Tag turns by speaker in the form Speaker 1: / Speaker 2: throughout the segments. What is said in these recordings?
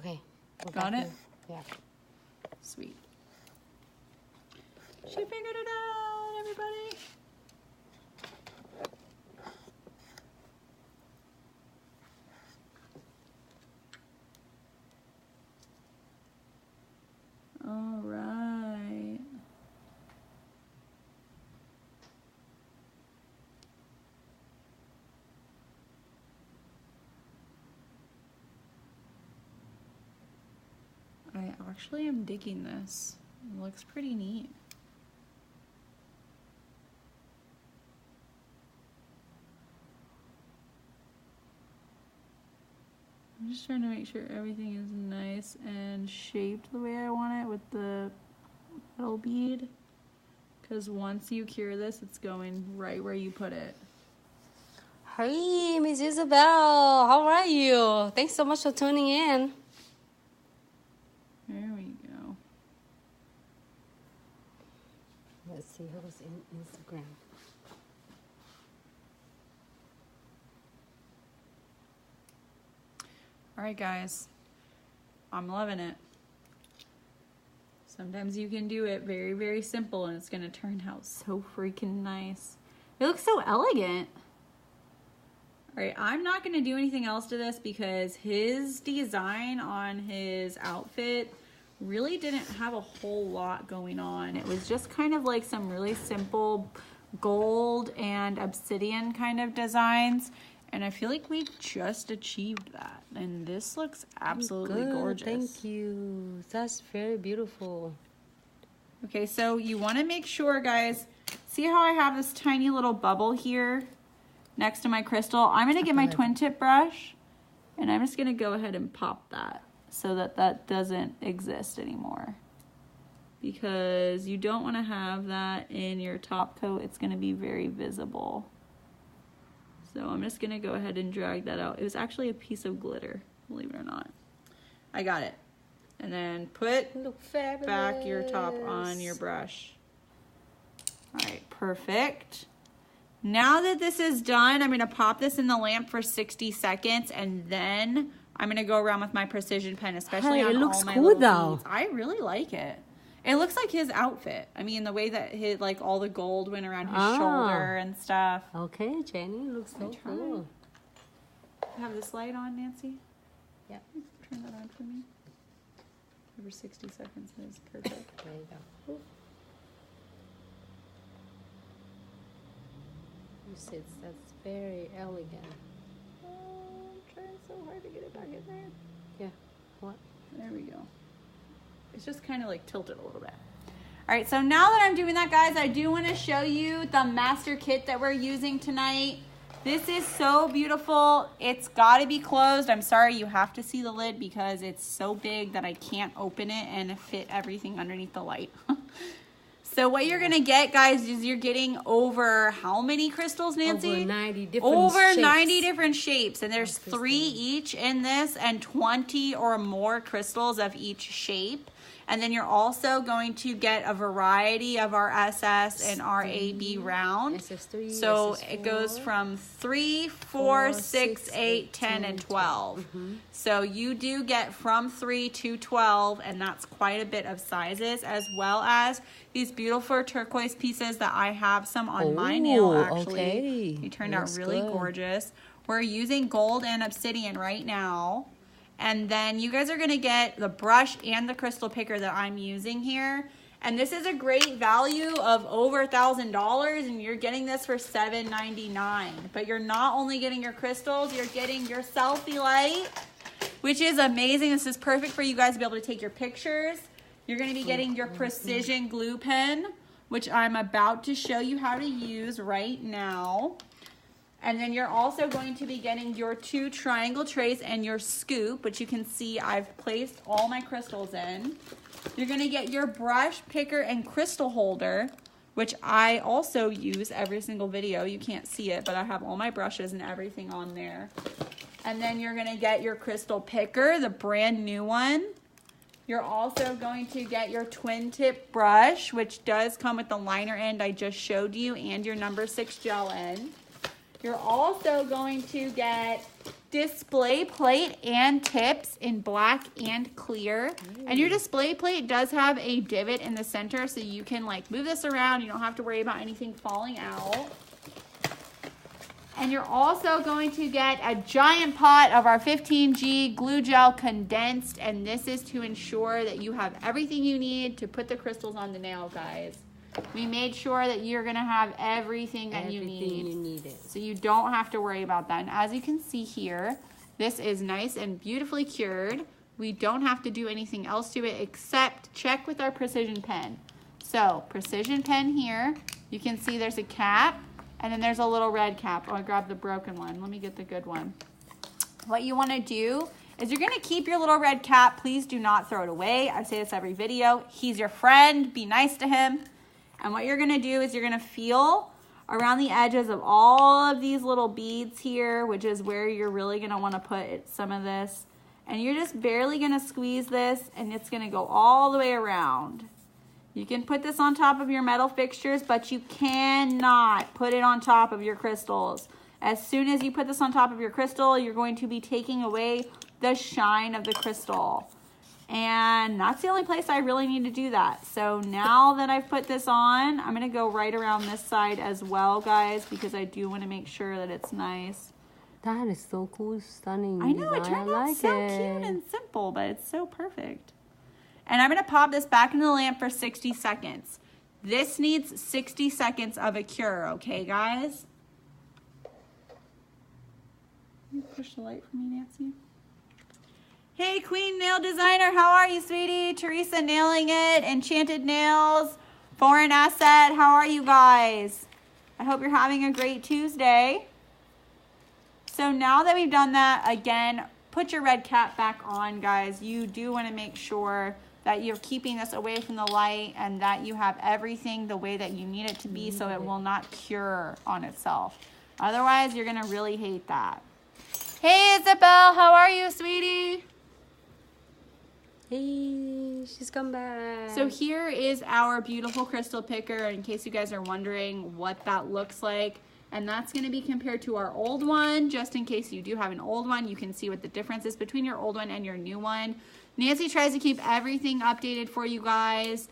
Speaker 1: Okay.
Speaker 2: Got it?
Speaker 1: Yeah.
Speaker 2: Sweet. She figured it out, everybody. All right. I actually am digging this. It looks pretty neat. I'm just trying to make sure everything is nice and shaped the way I want it with the metal bead. Because once you cure this, it's going right where you put it.
Speaker 1: Hey, Miss Isabel, how are you? Thanks so much for tuning in.
Speaker 2: There we go.
Speaker 1: Let's see who's in Instagram.
Speaker 2: All right, guys. I'm loving it. Sometimes you can do it very, very simple and it's going to turn out so freaking nice. It looks so elegant. All right, I'm not going to do anything else to this because his design on his outfit really didn't have a whole lot going on. It was just kind of like some really simple gold and obsidian kind of designs. And I feel like we just achieved that. And this looks absolutely gorgeous.
Speaker 1: Thank you. That's very beautiful.
Speaker 2: Okay, so you want to make sure, guys, see how I have this tiny little bubble here next to my crystal? I'm going to get my twin tip brush and I'm just going to go ahead and pop that so that that doesn't exist anymore. Because you don't want to have that in your top coat. It's going to be very visible. So I'm just going to go ahead and drag that out. It was actually a piece of glitter, believe it or not. I got it. And then put back your top on your brush. All right, perfect. Now that this is done, I'm going to pop this in the lamp for 60 seconds and then I'm going to go around with my precision pen, especially on all my little beads. I really like it. It looks like his outfit. I mean, the way that his, like, all the gold went around his shoulder and stuff.
Speaker 1: Okay, Jenny, looks so cool.
Speaker 2: Have this light on, Nancy?
Speaker 1: Yeah.
Speaker 2: Turn that on for me. Over 60 seconds is perfect.
Speaker 1: There you go. You said that's very elegant.
Speaker 2: Oh, I'm trying so hard to get it back in there.
Speaker 1: Yeah. What?
Speaker 2: There we go. It's just kind of like tilted a little bit. All right, so now that I'm doing that, guys, I do want to show you the master kit that we're using tonight. This is so beautiful. It's got to be closed. I'm sorry, you have to see the lid because it's so big that I can't open it and fit everything underneath the light. So what you're going to get, guys, is you're getting over how many crystals, Nancy?
Speaker 1: Over 90 different shapes.
Speaker 2: 90 different shapes. And there's 3 each in this and 20 or more crystals of each shape. And then you're also going to get a variety of our SS and our AB round.
Speaker 1: SS3,
Speaker 2: so
Speaker 1: SS4.
Speaker 2: it goes from 3, 4, 6, 8, 10, and 12. So you do get from 3 to 12, and that's quite a bit of sizes, as well as these beautiful turquoise pieces that I have some on my nail, actually.
Speaker 1: Okay.
Speaker 2: They turned out really gorgeous. We're using gold and obsidian right now. And then you guys are going to get the brush and the crystal picker that I'm using here. And this is a great value of over $1,000, and you're getting this for $7.99. But you're not only getting your crystals, you're getting your selfie light, which is amazing. This is perfect for you guys to be able to take your pictures. You're going to be getting your precision glue pen, which I'm about to show you how to use right now. And then you're also going to be getting your 2 triangle trays and your scoop, which you can see I've placed all my crystals in. You're going to get your brush, picker, and crystal holder, which I also use every single video. You can't see it, but I have all my brushes and everything on there. And then you're going to get your crystal picker, the brand new one. You're also going to get your twin tip brush, which does come with the liner end I just showed you, and your number 6 gel end. You're also going to get display plate and tips in black and clear. And your display plate does have a divot in the center, so you can like move this around. You don't have to worry about anything falling out. And you're also going to get a giant pot of our 15G glue gel condensed, and this is to ensure that you have everything you need to put the crystals on the nail, guys. We made sure that you're gonna have everything that you need. So you don't have to worry about that. And as you can see here, this is nice and beautifully cured. We don't have to do anything else to it except check with our precision pen. So precision pen here, you can see there's a cap, and then there's a little red cap. Oh, I grabbed the broken one. Let me get the good one. What you wanna do is you're gonna keep your little red cap. Please do not throw it away. I say this every video. He's your friend, be nice to him. And what you're gonna do is you're gonna feel around the edges of all of these little beads here, which is where you're really gonna wanna put some of this. And you're just barely gonna squeeze this, and it's gonna go all the way around. You can put this on top of your metal fixtures, but you cannot put it on top of your crystals. As soon as you put this on top of your crystal, you're going to be taking away the shine of the crystal. And that's the only place I really need to do that. So now that I've put this on, I'm gonna go right around this side as well, guys, because I do wanna make sure that it's nice.
Speaker 1: That is so cool, stunning.
Speaker 2: I know, it turned out so cute and simple, but it's so perfect. And I'm gonna pop this back into the lamp for 60 seconds. This needs 60 seconds of a cure, okay, guys? Can you push the light for me, Nancy? Hey, Queen Nail Designer, how are you, sweetie? Teresa nailing it, Enchanted Nails, Foreign Asset, how are you guys? I hope you're having a great Tuesday. So now that we've done that, again, put your red cap back on, guys. You do want to make sure that you're keeping this away from the light and that you have everything the way that you need it to be so it will not cure on itself. Otherwise, you're going to really hate that. Hey, Isabel, how are you, sweetie?
Speaker 1: Hey, she's come back.
Speaker 2: So here is our beautiful crystal picker, in case you guys are wondering what that looks like. And that's going to be compared to our old one. Just in case you do have an old one, you can see what the difference is between your old one and your new one. Nancy tries to keep everything updated for you guys.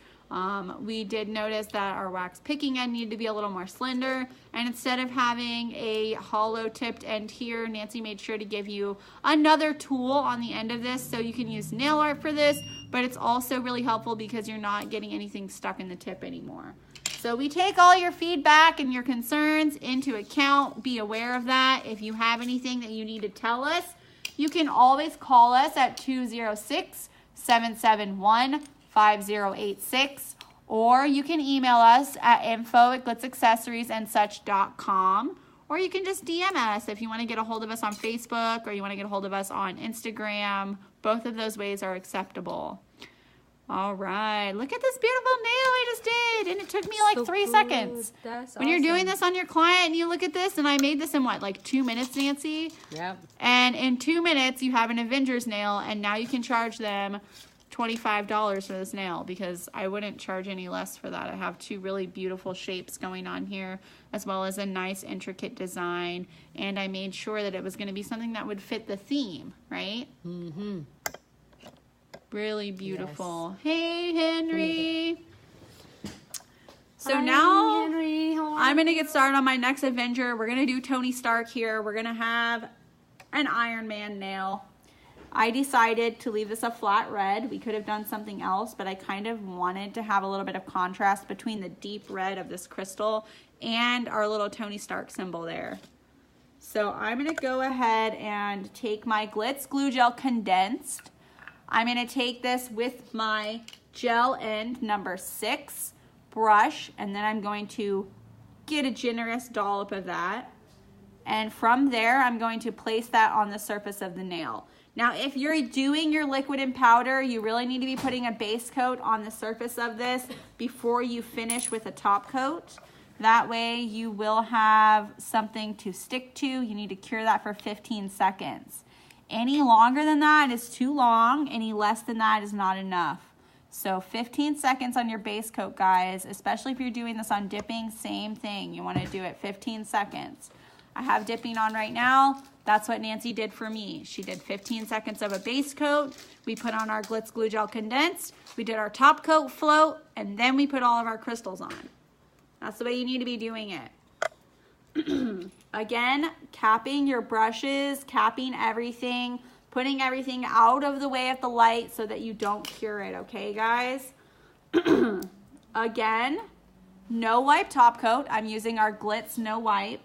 Speaker 2: We did notice that our wax picking end needed to be a little more slender, and instead of having a hollow tipped end here, Nancy made sure to give you another tool on the end of this so you can use nail art for this, but it's also really helpful because you're not getting anything stuck in the tip anymore. So we take all your feedback and your concerns into account. Be aware of that. If you have anything that you need to tell us, you can always call us at 206-771-5086, or you can email us at info@glitzaccessoriesandsuch.com, or you can just DM us if you want to get a hold of us on Facebook or you want to get a hold of us on Instagram. Both of those ways are acceptable. All right, look at this beautiful nail I just did, and it took me like 3 seconds.
Speaker 1: That's
Speaker 2: when you're doing this on your client and you look at this, and I made this in what, like 2 minutes, Nancy?
Speaker 1: Yep.
Speaker 2: And in 2 minutes, you have an Avenger's nail, and now you can charge them $25 for this nail because I wouldn't charge any less for that. I have two really beautiful shapes going on here, as well as a nice intricate design, and I made sure that it was going to be something that would fit the theme, right?
Speaker 1: Mm-hmm.
Speaker 2: Really beautiful. Yes. Hey, Henry. So
Speaker 1: Hi,
Speaker 2: now
Speaker 1: Henry.
Speaker 2: I'm going to get started on my next Avenger. We're going to do Tony Stark here. We're going to have an Iron Man nail. I decided to leave this a flat red. We could have done something else, but I kind of wanted to have a little bit of contrast between the deep red of this crystal and our little Tony Stark symbol there. So I'm going to go ahead and take my Glitz Glue Gel Condensed. I'm going to take this with my gel end number 6 brush, and then I'm going to get a generous dollop of that. And from there, I'm going to place that on the surface of the nail. Now, if you're doing your liquid and powder, you really need to be putting a base coat on the surface of this before you finish with a top coat. That way, you will have something to stick to. You need to cure that for 15 seconds. Any longer than that is too long. Any less than that is not enough. So 15 seconds on your base coat, guys, especially if you're doing this on dipping, same thing. You want to do it 15 seconds. I have dipping on right now. That's what Nancy did for me. She did 15 seconds of a base coat. We put on our Glitz Glue Gel Condensed. We did our top coat float, and then we put all of our crystals on. That's the way you need to be doing it. Again, capping your brushes, capping everything, putting everything out of the way of the light so that you don't cure it, okay, guys? Again, no wipe top coat. I'm using our Glitz No Wipe.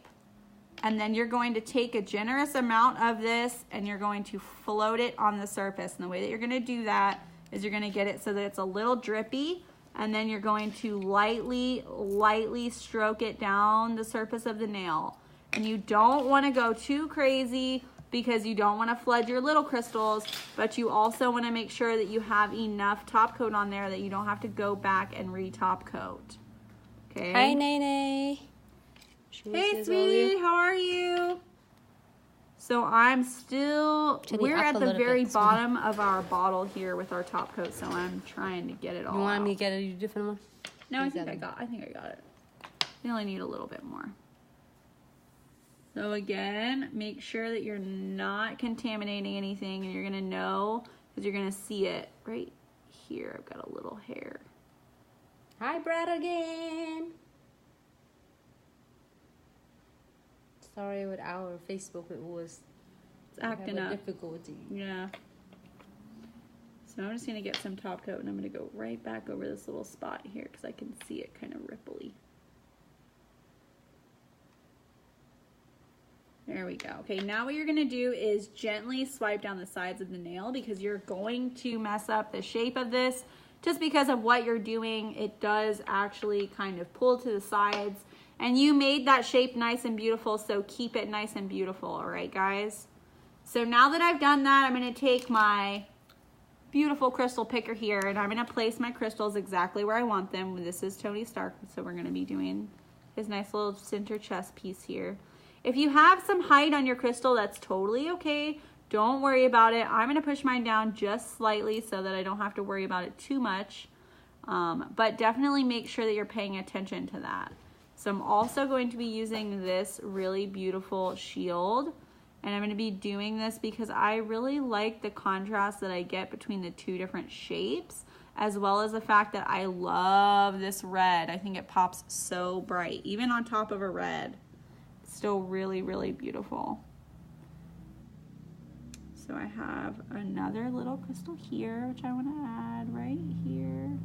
Speaker 2: And then you're going to take a generous amount of this and you're going to float it on the surface. And the way that you're going to do that is you're going to get it so that it's a little drippy. And then you're going to lightly stroke it down the surface of the nail. And you don't want to go too crazy because you don't want to flood your little crystals, but you also want to make sure that you have enough top coat on there that you don't have to go back and re-top coat. Okay.
Speaker 1: Hi, Nene.
Speaker 2: Hey, sweetie, how are you? So I'm still, we're at the very bottom of our bottle here with our top coat, so I'm trying to get it all
Speaker 1: You want
Speaker 2: out.
Speaker 1: me to get a different one?
Speaker 2: No, I think I got it. We only need a little bit more. So again, make sure that you're not contaminating anything, and you're gonna know, because you're gonna see it right here. I've got a little hair.
Speaker 1: Hi, Brad again. Sorry, with our Facebook, it was
Speaker 2: acting up.
Speaker 1: Difficulty.
Speaker 2: Yeah. So I'm just gonna get some top coat, and I'm gonna go right back over this little spot here because I can see it kind of ripply. There we go. Okay, now what you're gonna do is gently swipe down the sides of the nail because you're going to mess up the shape of this. Just because of what you're doing, it does actually kind of pull to the sides. And you made that shape nice and beautiful, so keep it nice and beautiful, all right, guys? So now that I've done that, I'm gonna take my beautiful crystal picker here, and I'm gonna place my crystals exactly where I want them. This is Tony Stark, so we're gonna be doing his nice little center chest piece here. If you have some height on your crystal, that's totally okay. Don't worry about it. I'm gonna push mine down just slightly so that I don't have to worry about it too much. But definitely make sure that you're paying attention to that. So I'm also going to be using this really beautiful shield, and I'm going to be doing this because I really like the contrast that I get between the two different shapes, as well as the fact that I love this red. I think it pops so bright, even on top of a red. It's still really, really beautiful. So I have another little crystal here, which I want to add right here.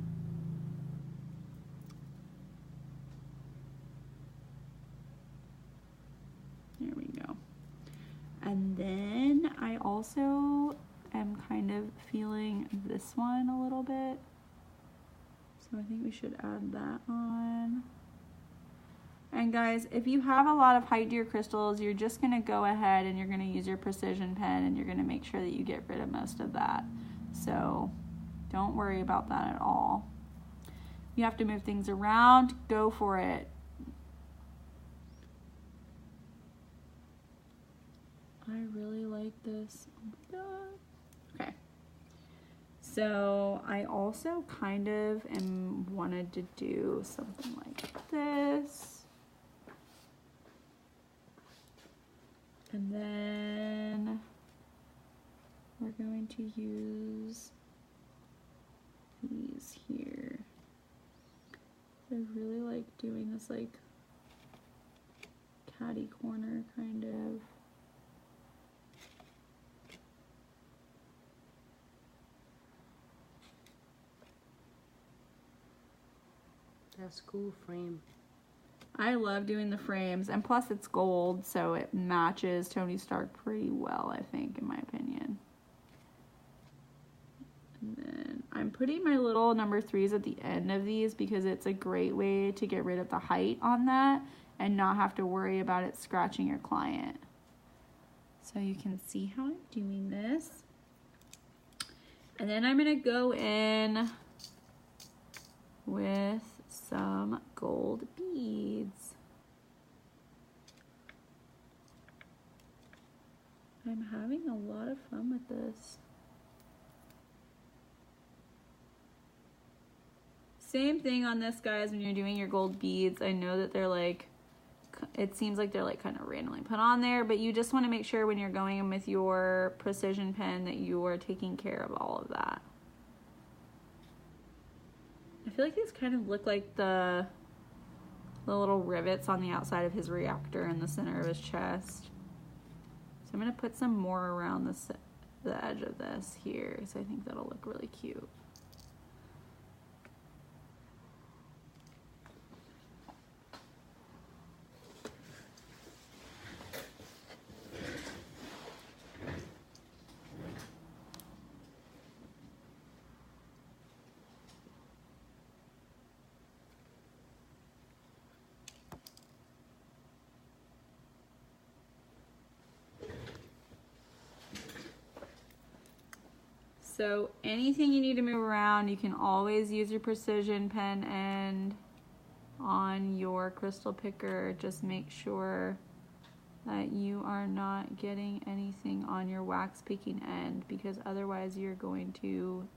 Speaker 2: There we go. And then I also am kind of feeling this one a little bit. So I think we should add that on. And guys, if you have a lot of height to your crystals, you're just gonna go ahead and you're gonna use your precision pen and you're gonna make sure that you get rid of most of that. So don't worry about that at all. You have to move things around, go for it. I really like this. Oh my god. Okay. So I also kind of wanted to do something like this. And then we're going to use these here. I really like doing this like catty corner kind of.
Speaker 1: That's cool frame.
Speaker 2: I love doing the frames, and plus it's gold, so it matches Tony Stark pretty well, I think, in my opinion. And then I'm putting my little number 3s at the end of these because it's a great way to get rid of the height on that and not have to worry about it scratching your client. So you can see how I'm doing this. And then I'm gonna go in with some gold beads. I'm having a lot of fun with this. Same thing on this, guys, when you're doing your gold beads. I know that they're like it seems like they're like kind of randomly put on there, but you just want to make sure when you're going in with your precision pen that you are taking care of all of that. I feel like these kind of look like the little rivets on the outside of his reactor in the center of his chest. So I'm going to put some more around the edge of this here, so I think that'll look really cute. So anything you need to move around, you can always use your precision pen end on your crystal picker. Just make sure that you are not getting anything on your wax peaking end, because otherwise you're going to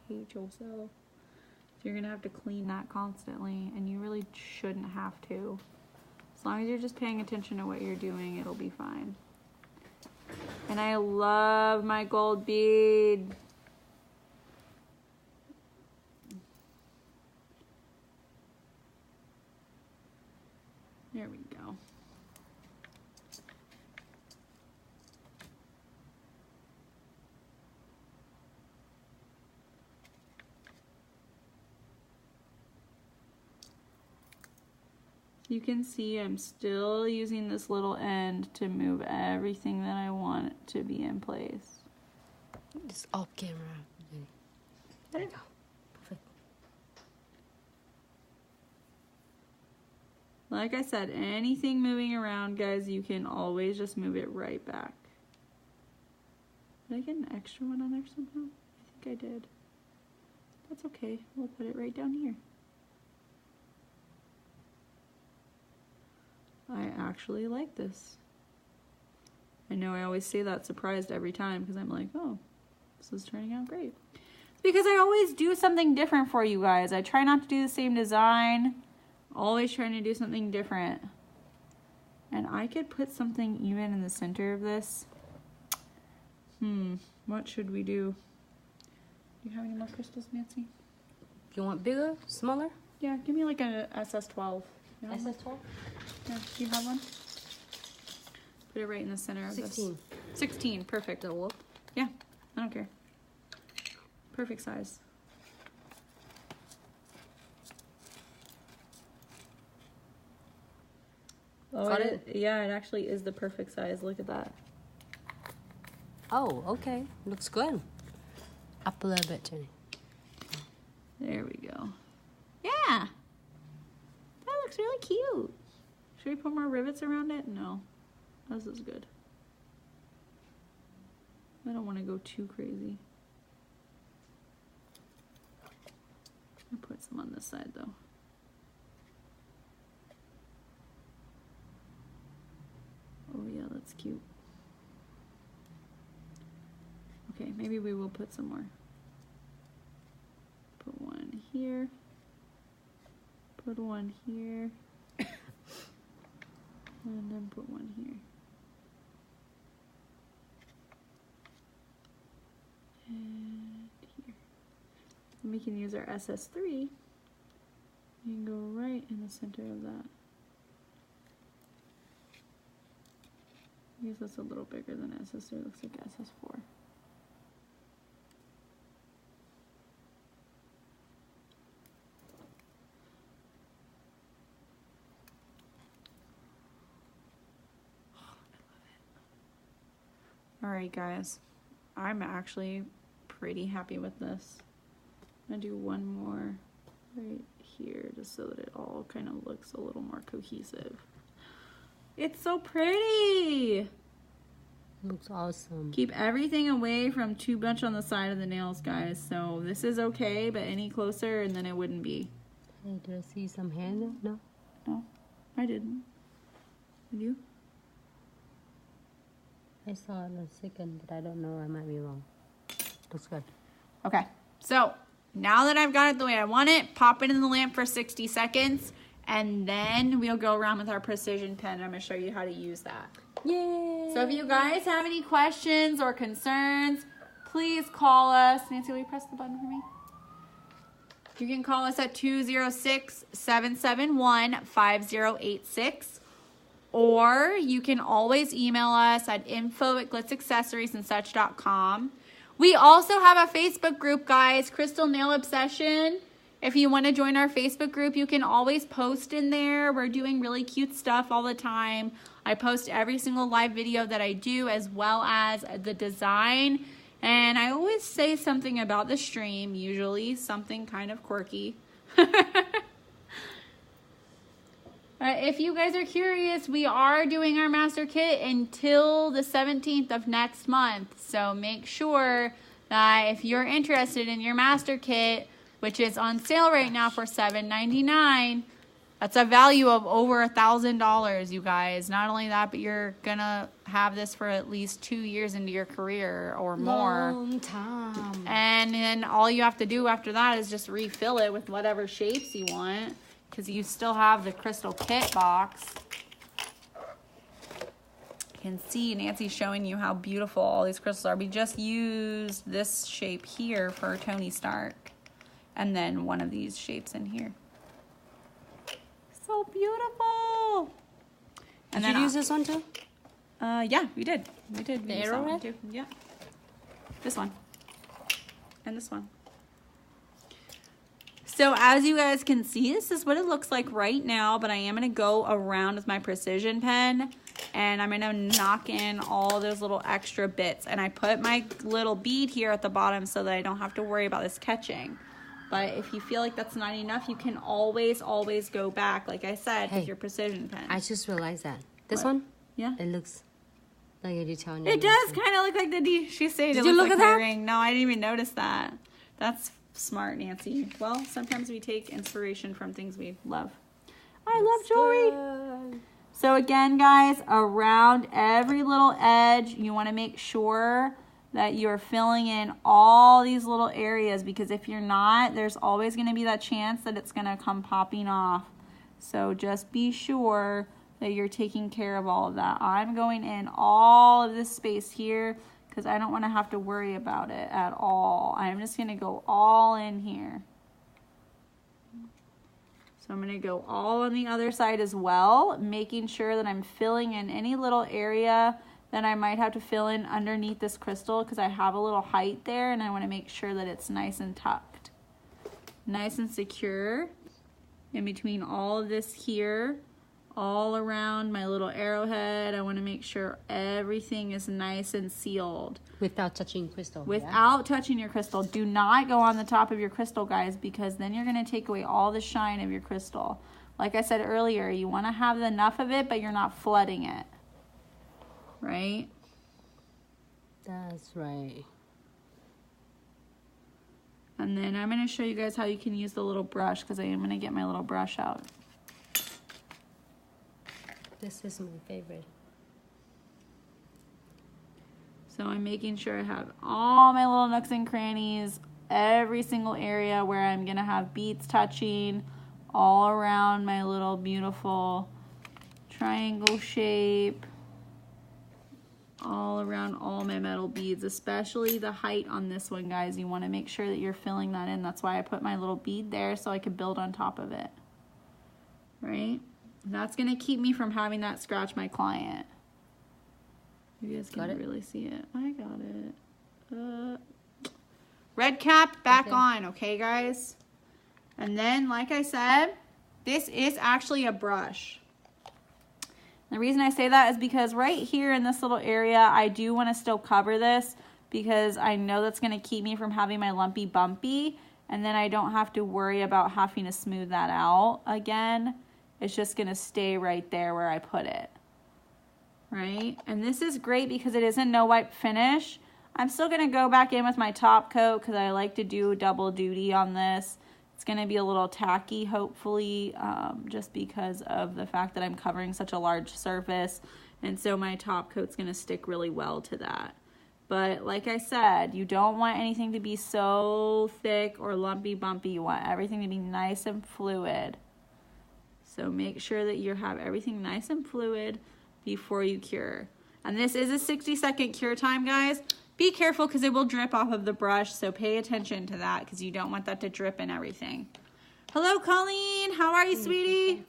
Speaker 2: hate yourself. So you're gonna have to clean that constantly, and you really shouldn't have to. As long as you're just paying attention to what you're doing, it'll be fine. And I love my gold bead. There we go. You can see I'm still using this little end to move everything that I want to be in place.
Speaker 1: Just off camera. There you go. Perfect.
Speaker 2: Like I said, anything moving around, guys, you can always just move it right back. Did I get an extra one on there somehow? I think I did. That's okay. We'll put it right down here. I actually like this. I know I always say that surprised every time because I'm like, oh, this is turning out great. It's because I always do something different for you guys. I try not to do the same design. Always trying to do something different. And I could put something even in the center of this. What should we do? Do you have any more crystals, Nancy?
Speaker 1: You want bigger, smaller?
Speaker 2: Yeah, give me like a SS12.
Speaker 1: SS12?
Speaker 2: Yeah, do you have one? Put it right in the center of
Speaker 1: 16.
Speaker 2: this. 16, perfect.
Speaker 1: That'll work.
Speaker 2: Yeah, I don't care. Perfect size. Oh,
Speaker 1: Got it?
Speaker 2: Yeah, it actually is the perfect size. Look at that.
Speaker 1: Oh, okay. Looks good. Up a little bit, Jenny.
Speaker 2: There we go. Yeah. That looks really cute. Should we put more rivets around it? No. This is good. I don't want to go too crazy. I'll put some on this side though. Oh yeah, that's cute. Okay, maybe we will put some more. Put one here. Put one here. And then put one here. And here. And we can use our SS3. You can go right in the center of that. I guess that's a little bigger than SS3. Looks like SS4. Alright guys, I'm actually pretty happy with this. I'm going to do one more right here just so that it all kind of looks a little more cohesive. It's so pretty!
Speaker 1: Looks awesome.
Speaker 2: Keep everything away from too much on the side of the nails, guys. So this is okay, but any closer and then it wouldn't be.
Speaker 1: Hey, did I see some hand? No?
Speaker 2: No, I didn't. Did you?
Speaker 1: I saw it in a second, but I don't know. I might be wrong. Looks good.
Speaker 2: Okay, so now that I've got it the way I want it, pop it in the lamp for 60 seconds and then we'll go around with our precision pen. I'm going to show you how to use that.
Speaker 1: Yay!
Speaker 2: So if you guys have any questions or concerns, please call us. Nancy, will you press the button for me? You can call us at 206-771-5086. Or you can always email us at info@glitzaccessoriesandsuch.com. We also have a Facebook group, guys, Crystal Nail Obsession. If you want to join our Facebook group, you can always post in there. We're doing really cute stuff all the time. I post every single live video that I do, as well as the design. And I always say something about the stream, usually something kind of quirky. If you guys are curious, we are doing our master kit until the 17th of next month. So make sure that if you're interested in your master kit, which is on sale right now for $7.99, that's a value of over $1,000, you guys. Not only that, but you're going to have this for at least 2 years into your career or more.
Speaker 1: Long time.
Speaker 2: And then all you have to do after that is just refill it with whatever shapes you want, because you still have the crystal kit box. You can see Nancy's showing you how beautiful all these crystals are. We just used this shape here for Tony Stark, and then one of these shapes in here. So beautiful. And
Speaker 1: Did you use this one too?
Speaker 2: Yeah, we did. We did.
Speaker 1: The
Speaker 2: use that one
Speaker 1: arrowhead?
Speaker 2: too. Yeah. This one. And this one. So as you guys can see, this is what it looks like right now, but I am going to go around with my precision pen, and I'm going to knock in all those little extra bits. And I put my little bead here at the bottom so that I don't have to worry about this catching. But if you feel like that's not enough, you can always go back, like I said, with your precision pen.
Speaker 1: I just realized that. This
Speaker 2: What?
Speaker 1: one?
Speaker 2: Yeah.
Speaker 1: It looks like a detail.
Speaker 2: It does kind of look like the D. She's saying
Speaker 1: Did
Speaker 2: it
Speaker 1: you
Speaker 2: looks
Speaker 1: look
Speaker 2: like
Speaker 1: at
Speaker 2: my
Speaker 1: that?
Speaker 2: ring. No, I didn't even notice that. That's smart, Nancy. Well, sometimes we take inspiration from things we love. I love jewelry. So again, guys, around every little edge, you want to make sure that you're filling in all these little areas, because if you're not, there's always going to be that chance that it's going to come popping off. So just be sure that you're taking care of all of that. I'm going in all of this space here because I don't want to have to worry about it at all. I'm just going to go all in here. So I'm going to go all on the other side as well, making sure that I'm filling in any little area that I might have to fill in underneath this crystal, because I have a little height there and I want to make sure that it's nice and tucked. Nice and secure in between all of this here, all around my little arrowhead. I want to make sure everything is nice and sealed.
Speaker 1: Without touching crystal.
Speaker 2: Without touching your crystal. Do not go on the top of your crystal, guys, because then you're going to take away all the shine of your crystal. Like I said earlier, you want to have enough of it, but you're not flooding it. Right?
Speaker 1: That's right.
Speaker 2: And then I'm going to show you guys how you can use the little brush, because I am going to get my little brush out.
Speaker 1: This is my favorite.
Speaker 2: So I'm making sure I have all my little nooks and crannies, every single area where I'm going to have beads touching, all around my little beautiful triangle shape, all around all my metal beads, especially the height on this one, guys. You want to make sure that you're filling that in. That's why I put my little bead there, so I could build on top of it. Right? And that's going to keep me from having that scratch my client. You guys can really see it. I got it. Red cap back on, okay, guys? And then, like I said, this is actually a brush. The reason I say that is because right here in this little area, I do want to still cover this, because I know that's going to keep me from having my lumpy bumpy, and then I don't have to worry about having to smooth that out again. It's just going to stay right there where I put it. Right? And this is great because it is a no wipe finish. I'm still going to go back in with my top coat because I like to do double duty on this. It's going to be a little tacky, hopefully, just because of the fact that I'm covering such a large surface. And so my top coat's going to stick really well to that. But like I said, you don't want anything to be so thick or lumpy bumpy. You want everything to be nice and fluid. So make sure that you have everything nice and fluid before you cure. And this is a 60-second cure time, guys. Be careful because it will drip off of the brush, so pay attention to that because you don't want that to drip and everything. Hello, Colleen. How are you, sweetie?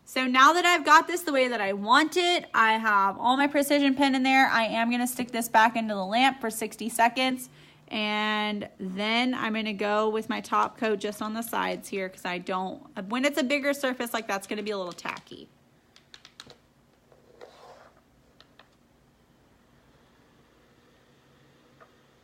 Speaker 2: So now that I've got this the way that I want it, I have all my precision pen in there. I am going to stick this back into the lamp for 60 seconds. And then I'm going to go with my top coat just on the sides here because I don't, when it's a bigger surface like that's going to be a little tacky.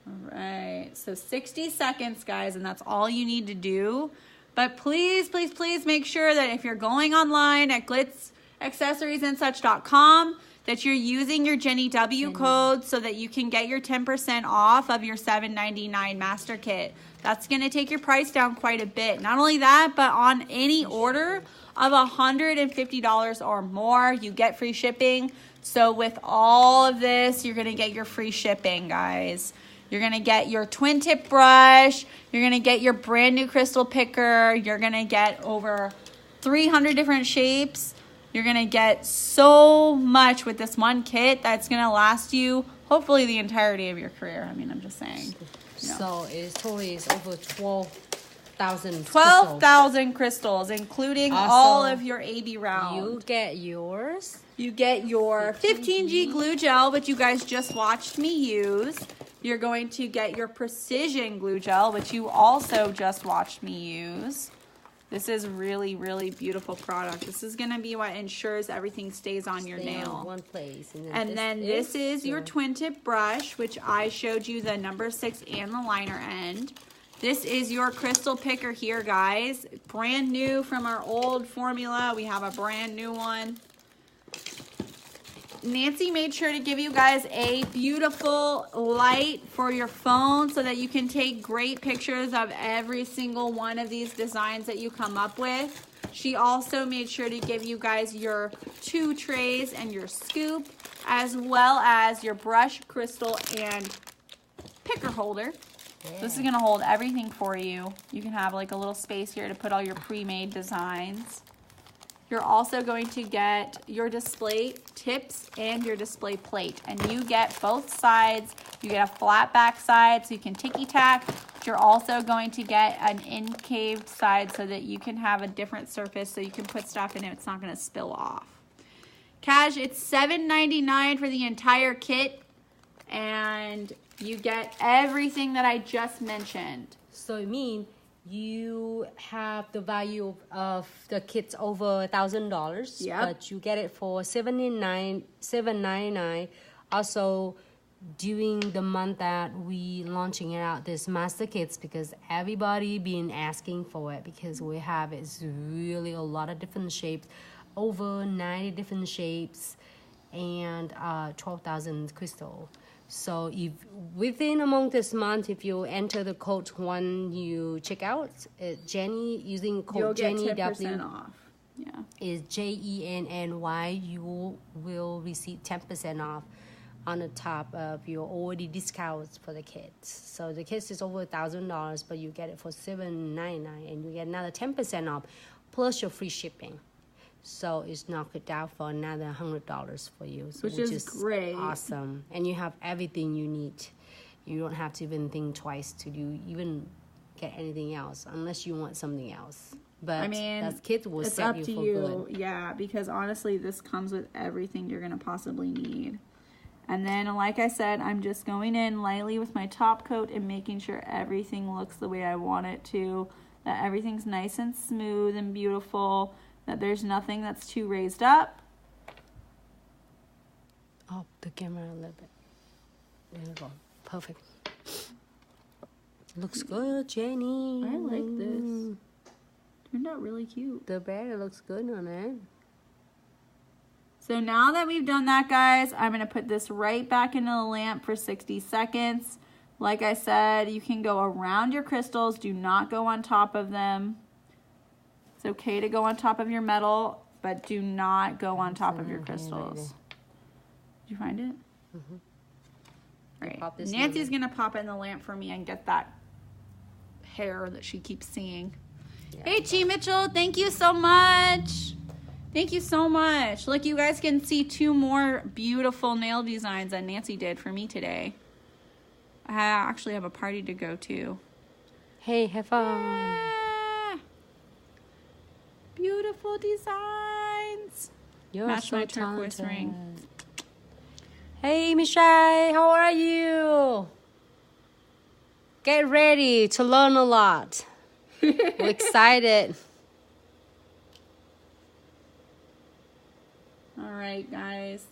Speaker 2: All right, so 60 seconds, guys, and that's all you need to do. But please, please, please make sure that if you're going online at glitzaccessoriesandsuch.com, that you're using your Jenny W code so that you can get your 10% off of your $7.99 master kit. That's going to take your price down quite a bit. Not only that, but on any order of $150 or more, you get free shipping. So with all of this, you're going to get your free shipping, guys. You're going to get your twin tip brush. You're going to get your brand new crystal picker. You're going to get over 300 different shapes. You're going to get so much with this one kit that's going to last you hopefully the entirety of your career. I mean, I'm just saying. You know.
Speaker 1: So it's totally over 12,000
Speaker 2: 12,000 crystals, including
Speaker 1: also,
Speaker 2: all of your AB round.
Speaker 1: You get yours.
Speaker 2: You get your 15G glue gel, which you guys just watched me use. You're going to get your precision glue gel, which you also just watched me use. This is really, really beautiful product. This is going to be what ensures everything stays on your nail.
Speaker 1: In one place.
Speaker 2: And then this is your twin tip brush, which I showed you the number 6 and the liner end. This is your crystal picker here, guys. Brand new from our old formula. We have a brand new one. Nancy made sure to give you guys a beautiful light for your phone so that you can take great pictures of every single one of these designs that you come up with. She also made sure to give you guys your 2 trays and your scoop, as well as your brush, crystal, and picker holder. Yeah. This is going to hold everything for you. You can have like a little space here to put all your pre-made designs. You're also going to get your display tips and your display plate. And you get both sides. You get a flat back side so you can ticky-tack. But you're also going to get an incaved side so that you can have a different surface so you can put stuff in it. It's not going to spill off. Cash, it's $7.99 for the entire kit. And you get everything that I just mentioned.
Speaker 1: So it means you have the value of the kit's over $1,000,
Speaker 2: yep.
Speaker 1: But you get it for $7.99. Also, during the month that we launching out this master kits, because everybody been asking for it, because we have it's really a lot of different shapes, over 90 different shapes, and 12,000 crystal. So if within among this month, if you enter the code when you check out, Jenny using code Jenny W
Speaker 2: off. Yeah,
Speaker 1: is JENNY, you will receive 10% off on the top of your already discounts for the kids. So the kids is over $1,000, but you get it for $7.99, and you get another 10% off plus your free shipping. So it's knocked it down for another $100 for you, so which is great, awesome. And you have everything you need. You don't have to even think twice to do even get anything else unless you want something else. But I mean, that kit will set you for good.
Speaker 2: Yeah, because honestly, this comes with everything you're gonna possibly need. And then, like I said, I'm just going in lightly with my top coat and making sure everything looks the way I want it to. That everything's nice and smooth and beautiful. That there's nothing that's too raised up.
Speaker 1: Oh, the camera a little bit. There you go. Perfect. Looks good, Jenny.
Speaker 2: I like this. Turned out really cute.
Speaker 1: The bear looks good on it.
Speaker 2: So now that we've done that, guys, I'm going to put this right back into the lamp for 60 seconds. Like I said, you can go around your crystals. Do not go on top of them. It's okay to go on top of your metal, but do not go on top of your crystals. Did you find it?
Speaker 1: Mm-hmm.
Speaker 2: Right. Nancy's going to pop it in the lamp for me and get that hair that she keeps seeing. Hey, Chi Mitchell, thank you so much. Thank you so much. Look, you guys can see 2 more beautiful nail designs that Nancy did for me today. I actually have a party to go to.
Speaker 1: Hey, have fun.
Speaker 2: Ah, beautiful designs.
Speaker 1: You're
Speaker 2: Match
Speaker 1: so
Speaker 2: my turquoise
Speaker 1: talented.
Speaker 2: ring.
Speaker 1: Hey, Michelle, how are you? Get ready to learn a lot. We're excited.
Speaker 2: All right, guys.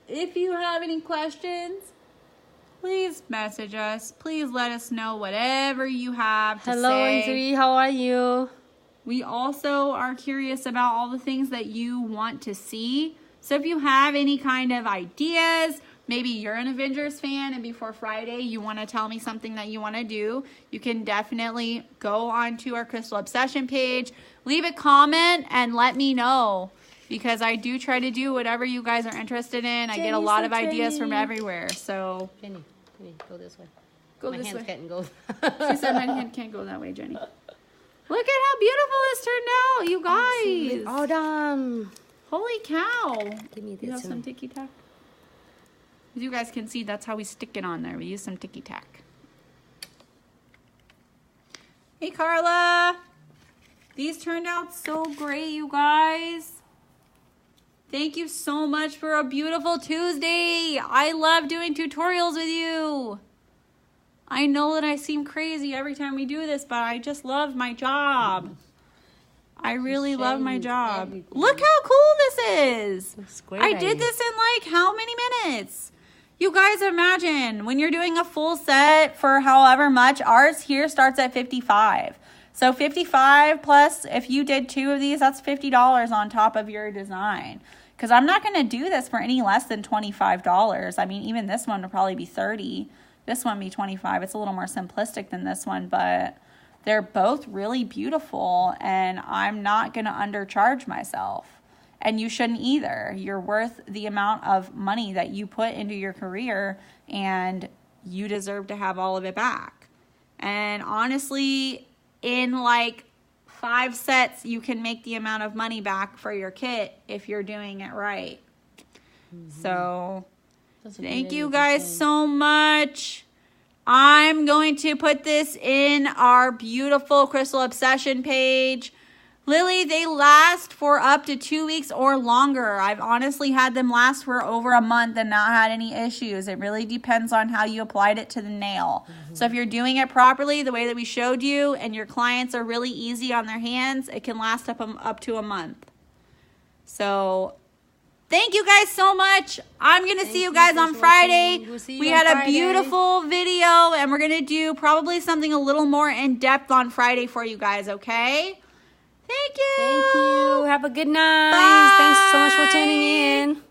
Speaker 2: If you have any questions, please message us. Please let us know whatever you have to
Speaker 1: Hello,
Speaker 2: say.
Speaker 1: Andrea, how are you?
Speaker 2: We also are curious about all the things that you want to see. So if you have any kind of ideas, maybe you're an Avengers fan and before Friday you want to tell me something that you want to do, you can definitely go onto our Crystal Obsession page, leave a comment, and let me know. Because I do try to do whatever you guys are interested in. I get a lot of ideas from everywhere. So
Speaker 1: Jenny, go this way.
Speaker 2: go
Speaker 1: My
Speaker 2: this
Speaker 1: hands
Speaker 2: way.
Speaker 1: can't go.
Speaker 2: She said my hand can't go that way, Jenny. Look at how beautiful this turned out, you guys.
Speaker 1: All done.
Speaker 2: Holy cow.
Speaker 1: Give me
Speaker 2: You have
Speaker 1: this
Speaker 2: some
Speaker 1: one.
Speaker 2: ticky tack? As you guys can see, that's how we stick it on there. We use some ticky tack. Hey, Carla. These turned out so great, you guys. Thank you so much for a beautiful Tuesday. I love doing tutorials with you. I know that I seem crazy every time we do this, but I just love my job. I really love my job.
Speaker 1: everything.
Speaker 2: Look how cool this is.
Speaker 1: It's great.
Speaker 2: I did this in like how many minutes? You guys imagine when you're doing a full set for however much. Ours here starts at $55. So $55 plus if you did 2 of these, that's $50 on top of your design. Because I'm not going to do this for any less than $25. I mean, even this one would probably be $30. This one be $25. It's a little more simplistic than this one, but they're both really beautiful, and I'm not going to undercharge myself. And you shouldn't either. You're worth the amount of money that you put into your career, and you deserve to have all of it back. And honestly, in like 5 sets, you can make the amount of money back for your kit if you're doing it right. So thank you guys so much. I'm going to put this in our beautiful Crystal Obsession page. Lily, they last for up to 2 weeks or longer. I've honestly had them last for over a month and not had any issues. It really depends on how you applied it to the nail. So if you're doing it properly, the way that we showed you, and your clients are really easy on their hands, it can last up to a month. So thank you guys so much. I'm going to see you guys on Friday. We had a beautiful video, and we're going to do probably something a little more in-depth on Friday for you guys, okay? Thank you.
Speaker 1: Thank you. Have a good night.
Speaker 2: Bye.
Speaker 1: Thanks so much for tuning in.